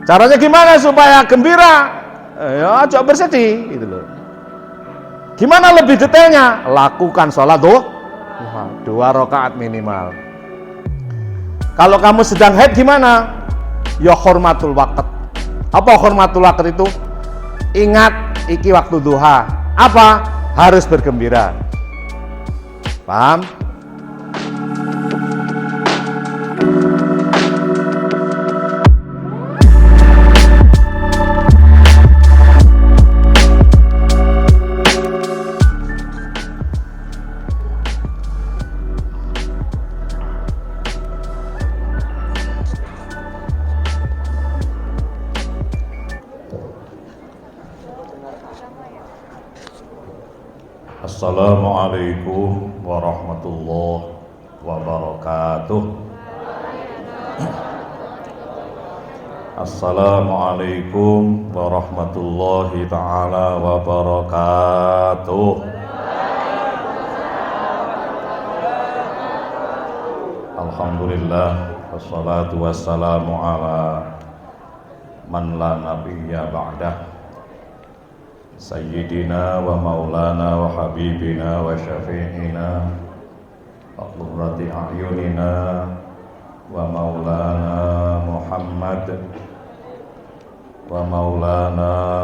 Caranya gimana supaya gembira? Ya, coba bersedih gitu loh. Gimana lebih detailnya? Lakukan sholat duha 2 rakaat minimal. Kalau kamu sedang haid gimana? Ya hormatul waqt. Apa hormatul waqt itu? Ingat iki waktu duha. Apa? Harus bergembira. Paham? Assalamualaikum warahmatullahi wabarakatuh. Assalamualaikum warahmatullahi ta'ala wabarakatuh. Alhamdulillah wassalatu wassalamu ala man la nabiyya ba'dah Sayyidina wa maulana wa habibina wa syafi'ina wa qurrati a'yunina wa maulana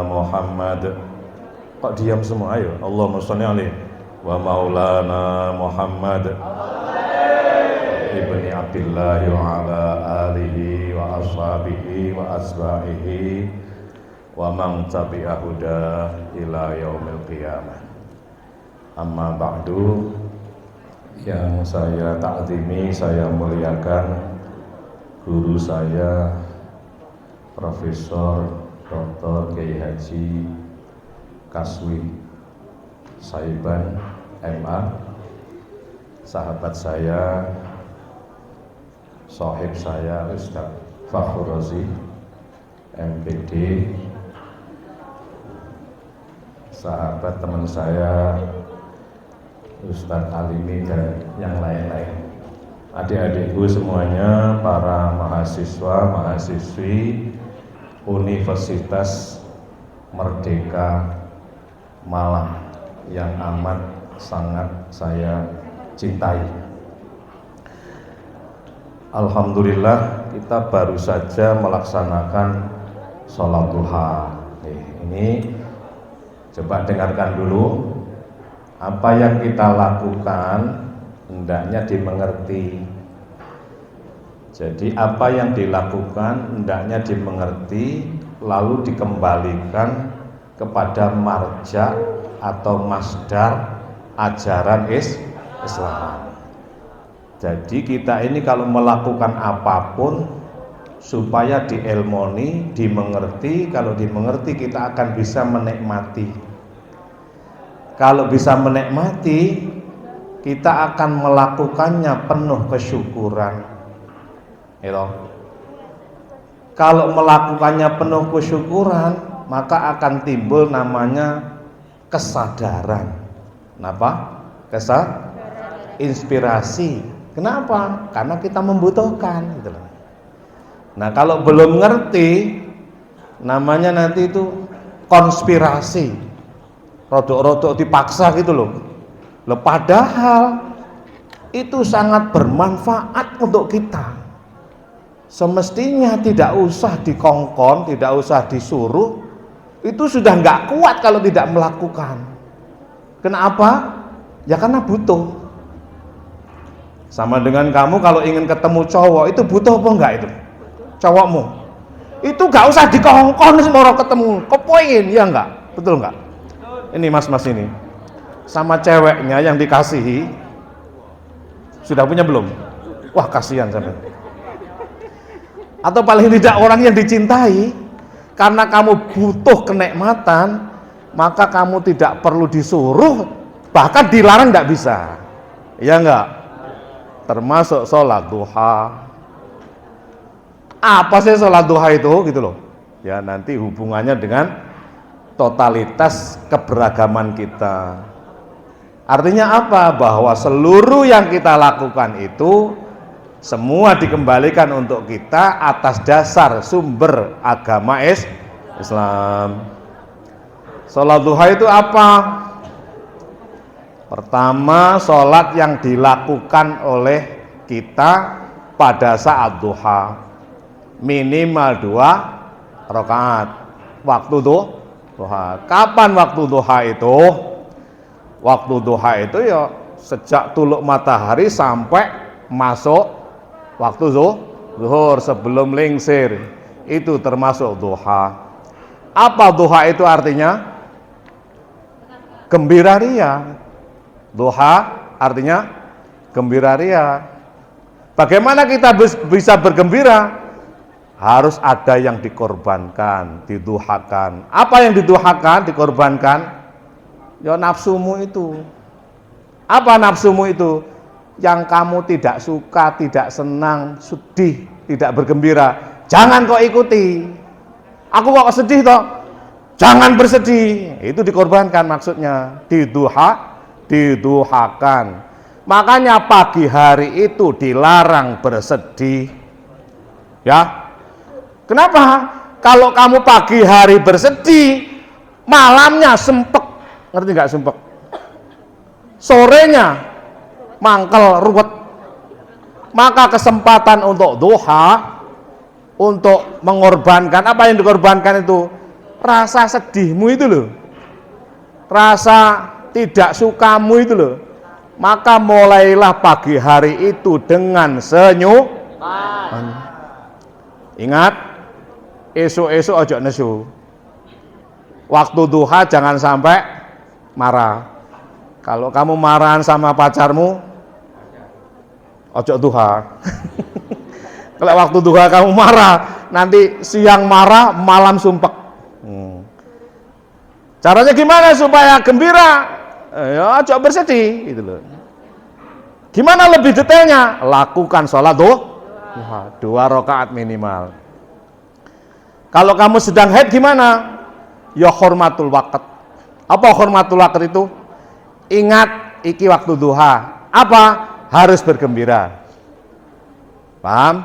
Muhammad kok diam semua, ayo Allahumma sholli alaihi wa maulana Muhammad ibni Abdillah wa ala alihi wa ashabihi wa asbahihi wa man tabi'a huda ila yaumil qiyamah. Amma ba'du, yang saya ta'zimi, saya muliakan guru saya Profesor Dr. Kiai Haji Kaswi Saiban MA, sahabat saya, sahib saya Ustaz Fakhrur Razi MPD, sahabat teman saya Ustadz Alimi dan yang lain-lain, adik-adikku semuanya, para mahasiswa, mahasiswi Universitas Merdeka Malang yang amat sangat saya cintai. Alhamdulillah, kita baru saja melaksanakan sholat duha. Ini coba dengarkan dulu, apa yang kita lakukan hendaknya dimengerti. Jadi apa yang dilakukan hendaknya dimengerti, lalu dikembalikan kepada marja atau masdar ajaran Islam. Jadi kita ini kalau melakukan apapun supaya diilmoni, dimengerti. Kalau dimengerti kita akan bisa menikmati. Kalau bisa menikmati, kita akan melakukannya penuh kesyukuran. Kalau melakukannya penuh kesyukuran, maka akan timbul namanya kesadaran. Kenapa? Inspirasi. Kenapa? Karena kita membutuhkan. Gitu loh. Nah, kalau belum ngerti, namanya nanti itu konspirasi. Rodok-rodok dipaksa gitu loh. Padahal itu sangat bermanfaat untuk kita. Semestinya tidak usah dikongkon, tidak usah disuruh. Itu sudah nggak kuat kalau tidak melakukan. Kenapa? Ya karena butuh. Sama dengan kamu kalau ingin ketemu cowok, itu butuh apa enggak itu? Cowokmu itu nggak usah dikongkon semua ketemu, kepoin, ya enggak? Betul enggak? Ini mas-mas ini sama ceweknya yang dikasihi sudah punya belum? Wah, kasihan sampai. Atau paling tidak orang yang dicintai, karena kamu butuh kenikmatan, maka kamu tidak perlu disuruh, bahkan dilarang nggak bisa, ya enggak? Termasuk sholat duha. Apa sih sholat duha itu gitu loh? Ya nanti hubungannya dengan totalitas keberagaman kita. Artinya apa? Bahwa seluruh yang kita lakukan itu Semua dikembalikan untuk kita atas dasar sumber agama Islam. Sholat duha itu apa? Pertama, sholat yang dilakukan oleh kita pada saat duha minimal 2 rakaat. Waktu duha. Kapan waktu duha itu? Waktu duha itu ya sejak tuluk matahari sampai masuk waktu zuhur sebelum lingsir, itu termasuk duha. Apa duha itu artinya? Gembira ria. Duha artinya gembira ria. Bagaimana kita bisa bergembira? Harus ada yang dikorbankan, diduhakan. Apa yang diduhakan, dikorbankan? Ya nafsumu itu. Apa nafsumu itu? Yang kamu tidak suka, tidak senang, sedih, tidak bergembira, jangan kau ikuti. Aku kok sedih toh? Jangan bersedih. Itu dikorbankan maksudnya, diduhakan. Makanya pagi hari itu dilarang bersedih. Ya. Kenapa? Kalau kamu pagi hari bersedih, malamnya sempek. Ngerti nggak sempek? Sorenya mangkel ruwet. Maka kesempatan untuk duha, untuk mengorbankan, apa yang dikorbankan itu? Rasa sedihmu itu loh, rasa tidak sukamu itu loh. Maka mulailah pagi hari itu dengan senyum. Ingat, esok-esok ojo nesu. Waktu duha jangan sampai marah. Kalau kamu marahan sama pacarmu, ojo duha. Kalau waktu duha kamu marah, nanti siang marah, malam sumpek. Caranya gimana supaya gembira? Ya ojo bersedih, gitu loh. Gimana lebih detailnya? Lakukan sholat duha 2 rakaat minimal. Kalau kamu sedang haid gimana? Ya hormatul waqt. Apa hormatul waqt itu? Ingat iki waktu duha. Apa? Harus bergembira. Paham?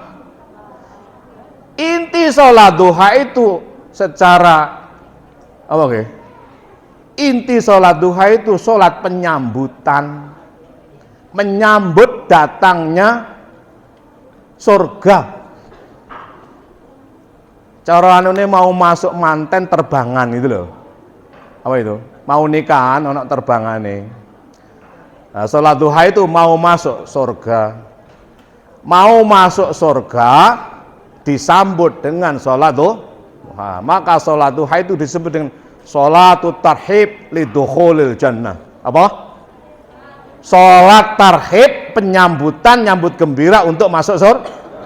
Inti sholat duha itu secara apa oke? Inti sholat duha itu sholat penyambutan, menyambut datangnya surga. Cara anune mau masuk manten terbangan itu loh. Apa itu? Mau nikahan ono terbangane. Nah, sholat duha itu mau masuk surga. Mau masuk surga disambut dengan sholat duha. Maka sholat duha itu disebut dengan sholatut tarhib lidukhulil jannah. Apa? Sholat tarhib, penyambutan, nyambut gembira untuk masuk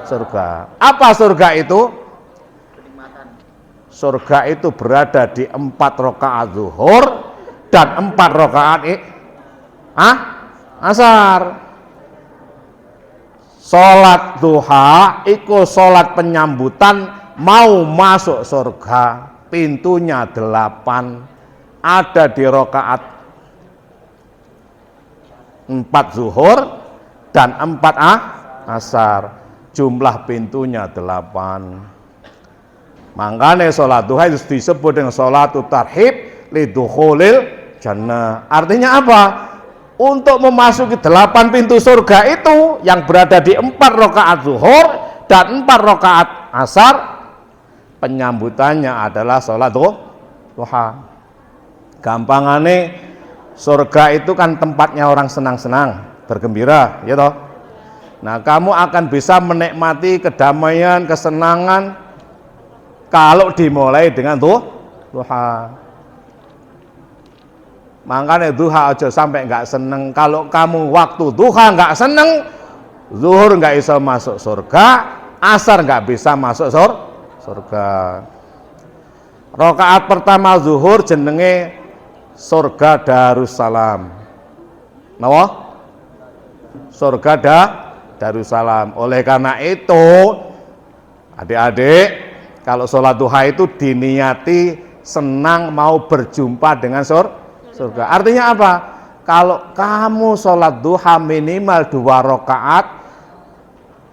surga. Apa surga itu? Surga itu berada di 4 rakaat zuhur dan 4 rakaat asar. Sholat duha itu sholat penyambutan mau masuk surga. Pintunya 8, ada di rakaat 4 zuhur dan 4 asar. Jumlah pintunya 8. Makanya sholat duha itu disebut dengan sholatut tarhib lidukhulil jannah. Artinya apa? Untuk memasuki 8 pintu surga itu yang berada di 4 rakaat zuhur dan 4 rakaat asar, penyambutannya adalah sholat duha. Gampangane surga itu kan tempatnya orang senang-senang, bergembira, ya toh. Nah, kamu akan bisa menikmati kedamaian, kesenangan kalau dimulai dengan duha. Makanya duha aja sampai nggak seneng. Kalau kamu waktu duha nggak seneng, zuhur nggak bisa masuk surga, asar nggak bisa masuk surga. Rakaat pertama zuhur jenenge surga Darussalam. Napa? Surga Darussalam. Oleh karena itu, adik-adik, kalau sholat duha itu diniati senang mau berjumpa dengan surga. Artinya apa? Kalau kamu sholat duha minimal 2 rakaat,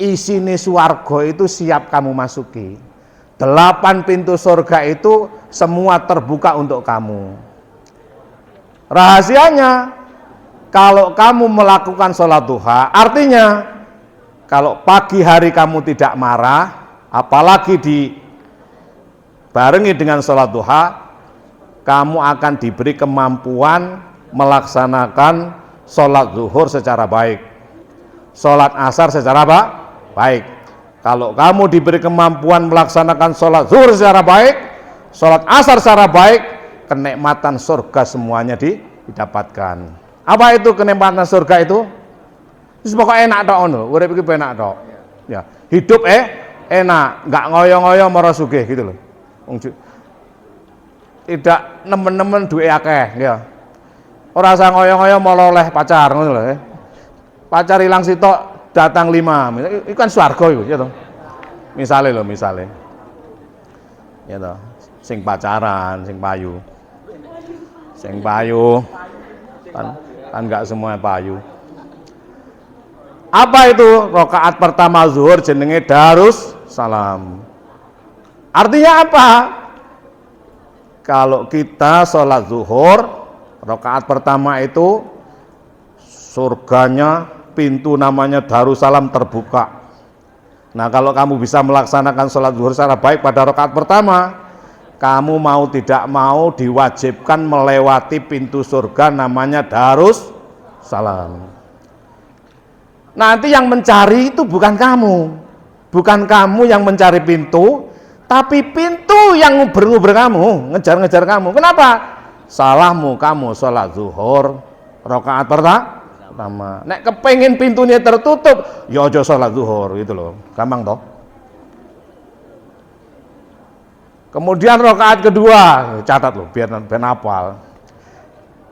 isine swarga itu siap kamu masuki. 8 pintu surga itu semua terbuka untuk kamu. Rahasianya, kalau kamu melakukan sholat duha, artinya kalau pagi hari kamu tidak marah, apalagi dibarengi dengan sholat duha, kamu akan diberi kemampuan melaksanakan sholat zuhur secara baik, sholat asar secara baik. Kalau kamu diberi kemampuan melaksanakan sholat zuhur secara baik, sholat asar secara baik, kenikmatan surga semuanya didapatkan. Apa itu kenikmatan surga itu? Pokoknya enak tok ngono, urip iki enak tok. Ya, hidup enak, enggak ngoyo-ngoyo mara sugih gitu loh. Tidak nemen-nemen duwe akeh, ya. Ora usah ngoyo-ngoyo malah oleh pacar ngono lho. Pacar ilang sitok datang 5, itu kan swarga itu, ya toh. Misale ya toh, sing pacaran, sing payu, kan nggak semua payu. Apa itu? Rakaat pertama zuhur jenenge Darus Salam. Artinya apa? Kalau kita sholat zuhur, rakaat pertama itu surganya, pintu namanya Darussalam terbuka. Nah, kalau kamu bisa melaksanakan sholat zuhur secara baik pada rakaat pertama, kamu mau tidak mau diwajibkan melewati pintu surga namanya Darussalam. Nanti yang mencari itu bukan kamu yang mencari pintu, tapi pintu yang nguber-nguber kamu, ngejar-ngejar kamu. Kenapa? Salahmu kamu sholat zuhur rakaat pertama. Nek kepengin pintunya tertutup, ya aja sholat zuhur gitu loh, gampang toh. Kemudian rakaat kedua, catat loh, biar hafal.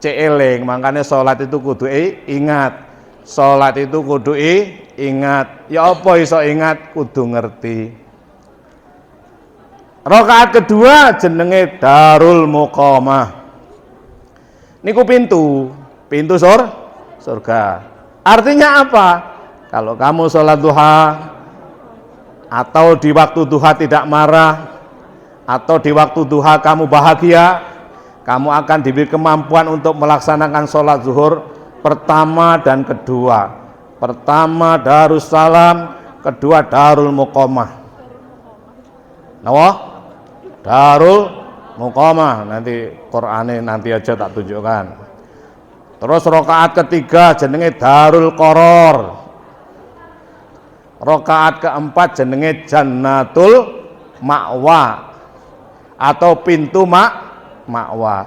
Ceeling, makanya sholat itu kudu ingat. Sholat itu kudu ingat. Ya apa iso ingat? Kudu ngerti. Rakaat kedua jenenge Darul Muqamah. Niku pintu surga. Artinya apa? Kalau kamu sholat duha atau di waktu duha tidak marah, atau di waktu duha kamu bahagia, kamu akan diberi kemampuan untuk melaksanakan sholat zuhur pertama dan kedua. Pertama Darussalam, kedua Darul Muqamah. Nawa? Darul Muqamah. Nanti Qur'ane nanti aja tak tunjukkan. Terus rakaat ketiga jenenge Darul Qoror. Rakaat keempat jenenge Jannatul Ma'wa atau pintu Ma'wa.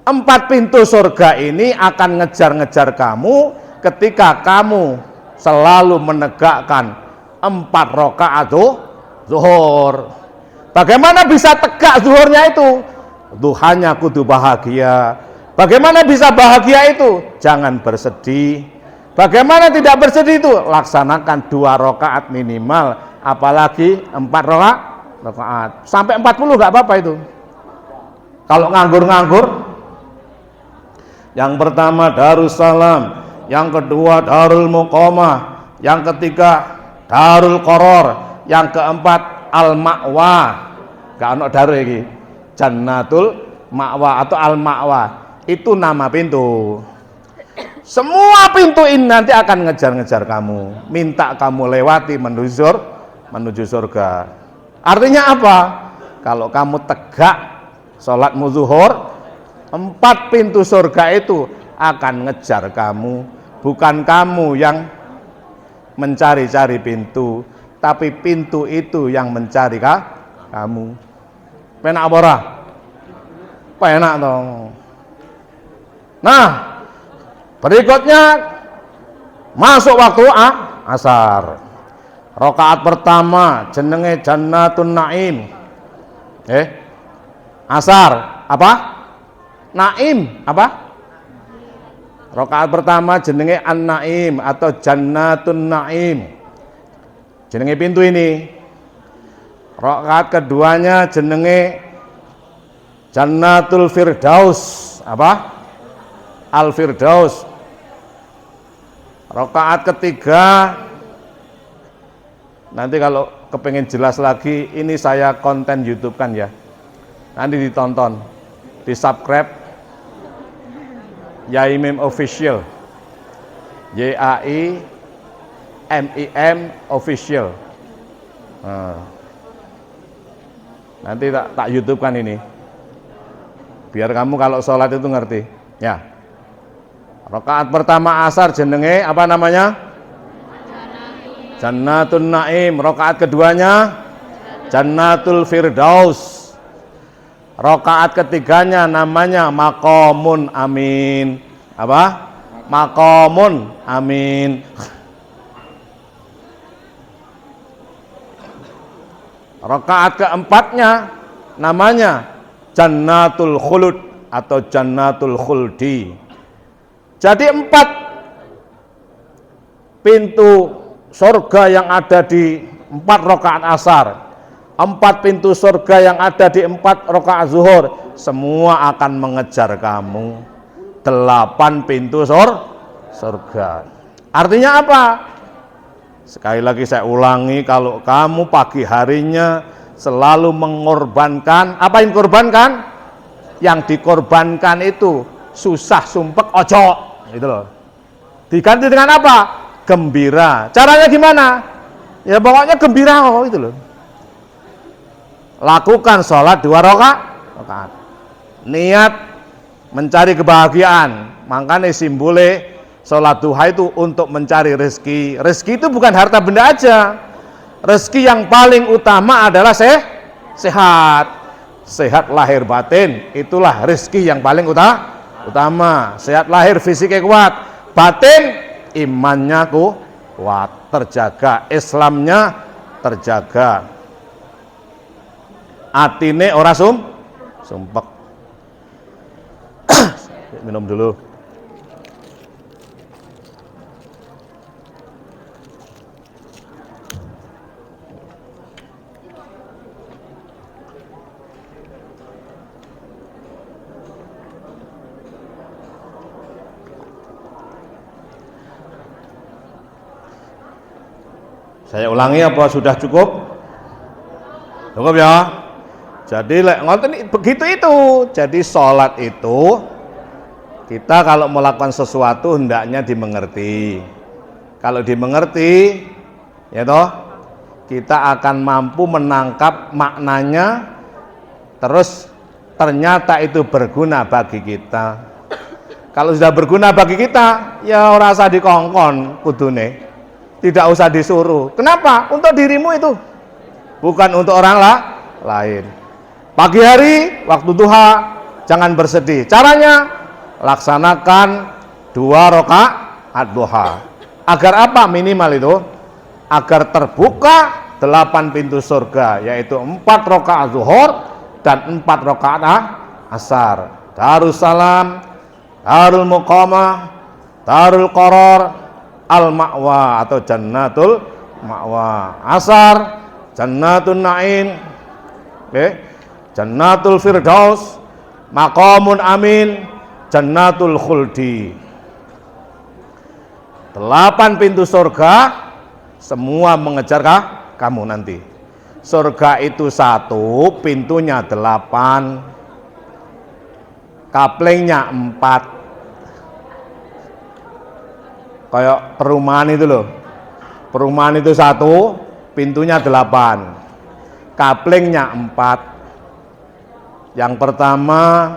4 pintu surga ini akan ngejar-ngejar kamu ketika kamu selalu menegakkan 4 rakaat zuhur. Bagaimana bisa tegak zuhurnya itu? Duhanya kudu bahagia. Bagaimana bisa bahagia itu? Jangan bersedih. Bagaimana tidak bersedih itu? Laksanakan 2 rakaat minimal, apalagi 4 rakaat. Sampai 40 nggak apa-apa itu. Kalau nganggur-nganggur, yang pertama Darussalam, yang kedua Darul Muqamah, yang ketiga Darul Qoror, yang keempat Al-Ma'wa. Gak ono daru iki. Jannatul Ma'wa atau Al-Ma'wa. Itu nama pintu. Semua pintu ini nanti akan ngejar-ngejar kamu, minta kamu lewati menuju surga. Artinya apa? Kalau kamu tegak sholatmu zuhur, 4 pintu surga itu akan ngejar kamu. Bukan kamu yang mencari-cari pintu, tapi pintu itu yang mencari kamu. Penak apa ora? Penak dong. Nah, berikutnya masuk waktu asar. Rakaat pertama jenenge Jannatun Naim. Asar apa? Naim apa? Rakaat pertama jenenge An-Naim atau Jannatun Naim. Jenenge pintu ini. Rakaat keduanya jenenge Jannatul Firdaus. Apa? Al-Firdaus. Rakaat ketiga Nanti kalau kepengen jelas lagi, ini saya konten YouTube kan ya. Nanti ditonton, di subscribe Yaimim Official, YAIMIM Official. Nah, nanti tak YouTube kan ini, biar kamu kalau sholat itu ngerti. Ya, rakaat pertama asar jenenge apa namanya? Jannatul Naim. Rakaat keduanya Jannatul Firdaus. Rakaat ketiganya namanya Maqamun Amin. Apa? Maqamun Amin. Rakaat keempatnya namanya Jannatul Khulud atau Jannatul Khuldi. Jadi 4 pintu surga yang ada di 4 rakaat asar, 4 pintu surga yang ada di 4 rakaat zuhur, semua akan mengejar kamu. 8 pintu surga. Artinya apa? Sekali lagi saya ulangi, kalau kamu pagi harinya selalu mengorbankan, apa yang dikorbankan? Yang dikorbankan itu susah sumpek ojo, gitu loh. Diganti dengan apa? Gembira. Caranya gimana? Ya pokoknya gembira kok, itu loh. Lakukan sholat 2 rakaat. Niat mencari kebahagiaan. Makanya simbole sholat duha itu untuk mencari rezeki. Rezeki itu bukan harta benda aja. Rezeki yang paling utama adalah sehat. Sehat lahir batin, itulah rezeki yang paling utama. Sehat lahir, fisiknya kuat, batin imannya kuat, terjaga, Islamnya terjaga, atine ora sumpek. Minum dulu. Saya ulangi apa sudah cukup? Cukup ya. Jadi ngoten begitu itu. Jadi sholat itu kita kalau melakukan sesuatu hendaknya dimengerti. Kalau dimengerti, ya toh, kita akan mampu menangkap maknanya. Terus ternyata itu berguna bagi kita. Kalau sudah berguna bagi kita, ya ora usah dikongkon kudune. Tidak usah disuruh. Kenapa? Untuk dirimu itu, bukan untuk orang lain. Pagi hari, waktu duha, jangan bersedih. Caranya, laksanakan 2 rakaat duha. Agar apa? Minimal itu, agar terbuka 8 pintu surga, yaitu 4 rakaat zuhur dan 4 rakaat asar. Darussalam, Darul Muqamah, Darul Qaror, Al-Ma'wa atau Jannatul Ma'wa. Asar, Jannatul Naim, Jannatul Firdaus, Maqamun Amin, Jannatul Khuldi. 8 pintu surga semua mengejar kamu nanti. Surga itu 1, pintunya 8, kaplingnya 4. Kayak perumahan itu loh. Perumahan itu 1, pintunya 8, kaplingnya 4. Yang pertama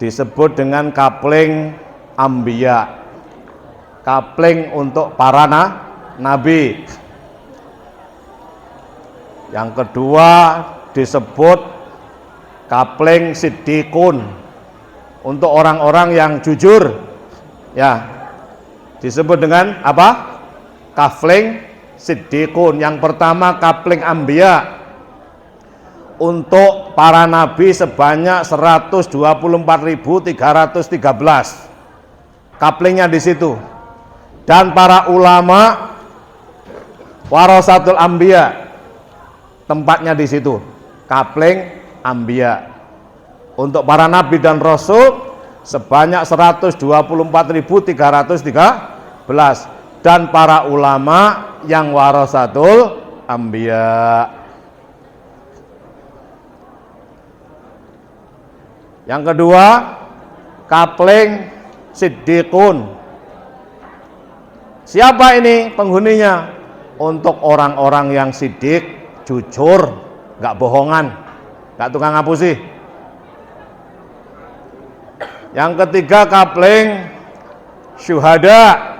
disebut dengan kapling Ambiya, kapling untuk para nabi. Yang kedua disebut kapling Siddiqun, untuk orang-orang yang jujur, ya. Disebut dengan apa? Kapling Siddiqun. Yang pertama kapling Ambiya, untuk para nabi sebanyak 124.313. Kaplingnya di situ. Dan para ulama warasatul Ambiya, tempatnya di situ. Kapling Ambiya. Untuk para nabi dan rasul sebanyak 124.313, dan para ulama yang warasatul anbiya. Yang kedua, kapling siddiqun. Siapa ini penghuninya? Untuk orang-orang yang siddiq, jujur, nggak bohongan, nggak tukang ngapusi. Yang ketiga, kapling syuhada.